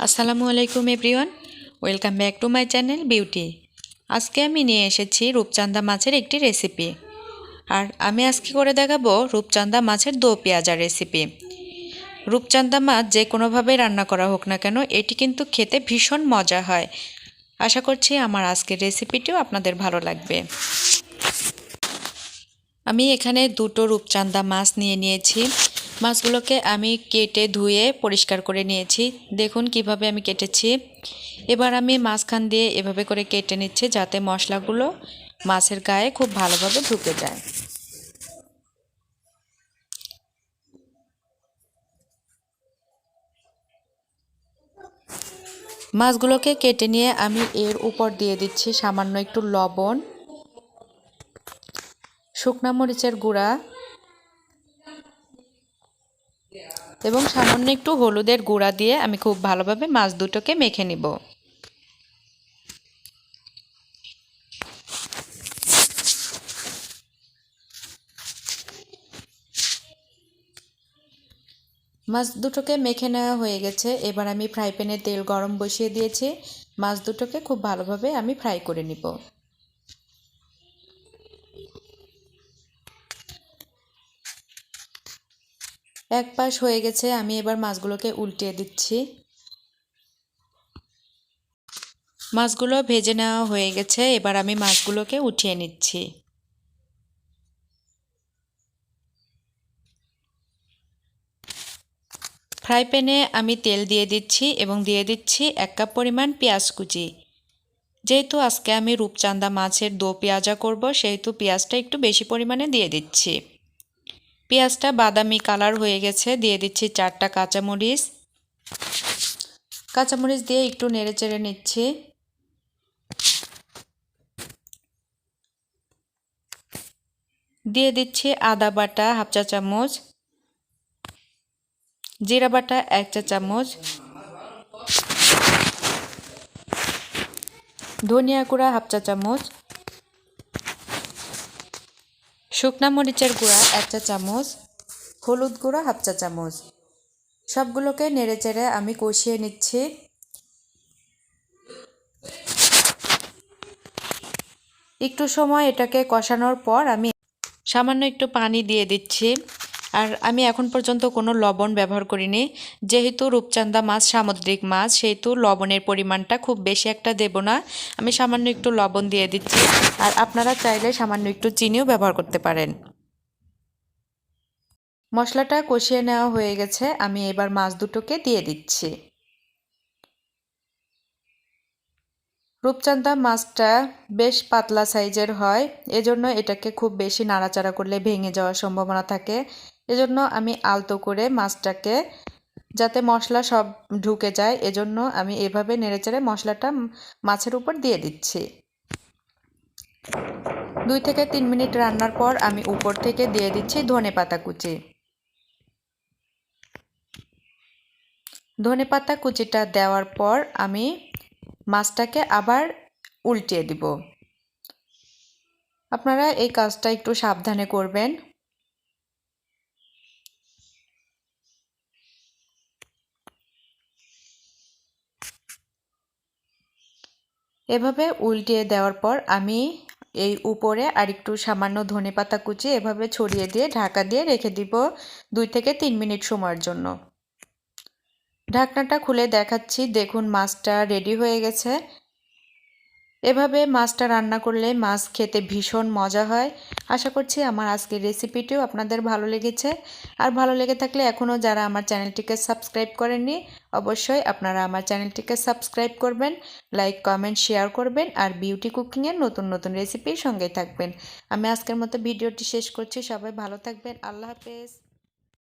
আসসালামু আলাইকুম everyone, welcome back to my channel beauty. আজকে আমি নিয়ে এসেছি রূপচান্দা মাছের একটি রেসিপি। আর আমি আজকে করে দেখাবো রূপচান্দা মাছের দো পেঁয়াজা রেসিপি। রূপচান্দা মাছ যে কোনোভাবে রান্না করা হোক না কেন, এটি কিন্তু খেতে ভীষণ মজা হয়। আশা করছি আমার আজকের রেসিপিটিও আপনাদের ভালো লাগবে। আমি এখানে দুটো রূপচান্দা মাছ নিয়ে নিয়েছি। মাছগুলোকে আমি কেটে ধুয়ে পরিষ্কার করে নিয়েছি। দেখুন কিভাবে আমি কেটেছি। এবার আমি মাঝখান দিয়ে এভাবে করে কেটে নিচ্ছি যাতে মশলাগুলো মাছের গায়ে খুব ভালোভাবে ঢুকে যায়। মাছগুলোকে কেটে নিয়ে আমি এর উপর দিয়ে দিচ্ছি সামান্য একটু লবণ, শুকনা মরিচের গুঁড়া এবং সামান্য একটু হলুদের গুঁড়া দিয়ে আমি খুব ভালোভাবে মাছ দুটোকে মেখে নিব। মাছ দুটোকে মেখে নেওয়া হয়ে গেছে। এবার আমি ফ্রাই প্যানে তেল গরম বসিয়ে দিয়েছি। মাছ দুটোকে খুব ভালোভাবে আমি ফ্রাই করে নিব। এক পাশ হয়ে গেছে, আমি এবার মাছগুলোকে উল্টিয়ে দিচ্ছি। মাছগুলো ভেজে নেওয়া হয়ে গেছে, এবার আমি মাছগুলোকে উঠিয়ে নিচ্ছি। ফ্রাই প্যানে আমি তেল দিয়ে দিচ্ছি এবং দিয়ে দিচ্ছি 1 কাপ পরিমাণ পেঁয়াজ কুচি। যেহেতু আজকে আমি রূপচান্দা মাছের দো পেঁয়াজা করব, সেহেতু পেঁয়াজটা একটু বেশি পরিমাণে দিয়ে দিচ্ছি। পেঁয়াজটা বাদামি কালার হয়ে গেছে, দিয়ে দিচ্ছি 4টা কাঁচামরিচ। কাঁচামরিচ দিয়ে একটু নেড়েচেড়ে নিচ্ছি। দিয়ে দিচ্ছি আদা বাটা 1/2 চা চামচ, জিরা বাটা 1 চা চামচ, ধনিয়া গুঁড়া 1/2 চা চামচ, শুকনা মরিচের গুঁড়া 1 চা চামচ, হলুদ গুঁড়া 1/2 চা চামচ। সবগুলোকে নেড়েচেড়ে আমি কষিয়ে নিচ্ছি। একটু সময় এটাকে কষানোর পর আমি সামান্য একটু পানি দিয়ে দিচ্ছি। আর আমি এখন পর্যন্ত কোনো লবণ ব্যবহার করিনি। যেহেতু রূপচান্দা মাছ সামুদ্রিক মাছ, সেহেতু লবণের পরিমাণটা খুব বেশি একটা দেব না। আমি সামান্য একটু লবণ দিয়ে দিচ্ছি। আর আপনারা চাইলে সামান্য একটু চিনিও ব্যবহার করতে পারেন। মশলাটা কষিয়ে নেওয়া হয়ে গেছে, আমি এবার মাছ দুটোকে দিয়ে দিচ্ছি। রূপচান্দা মাছটা বেশ পাতলা সাইজের হয়, এজন্য এটাকে খুব বেশি নাড়াচাড়া করলে ভেঙে যাওয়ার সম্ভাবনা থাকে। এজন্য আমি আলতো করে মাছটাকে, যাতে মশলা সব ঢুকে যায়, এজন্য আমি এভাবে নেড়েচেড়ে মশলাটা মাছের উপর দিয়ে দিচ্ছি। 2 থেকে 3 মিনিট রান্নার পর আমি উপর থেকে দিয়ে দিচ্ছি ধনেপাতা কুচি। ধনেপাতা কুচিটা দেওয়ার পর আমি মাছটাকে আবার উল্টিয়ে দিব। আপনারা এই কাজটা একটু সাবধানে করবেন। এভাবে উল্টিয়ে দেওয়ার পর আমি এই উপরে আরেকটু সামান্য ধনেপাতা কুচি এভাবে ছড়িয়ে দিয়ে ঢাকা দিয়ে রেখে দিব 2 থেকে 3 মিনিট সময়ের জন্য। ঢাকনাটা খুলে দেখাচ্ছি, দেখুন মাছটা রেডি হয়ে গেছে। এভাবে মাছটা রান্না করলে মাছ খেতে ভীষণ মজা হয়। আশা করছি আমার আজকের রেসিপিটিও আপনাদের ভালো লেগেছে। আর ভালো লেগে থাকলে এখনও যারা আমার চ্যানেলটিকে সাবস্ক্রাইব করেননি, অবশ্যই আপনারা আমার চ্যানেলটিকে সাবস্ক্রাইব করবেন, লাইক কমেন্ট শেয়ার করবেন আর বিউটি কুকিংয়ের নতুন নতুন রেসিপির সঙ্গে থাকবেন। আমি আজকের মতো ভিডিওটি শেষ করছি। সবাই ভালো থাকবেন। আল্লাহ হাফেজ।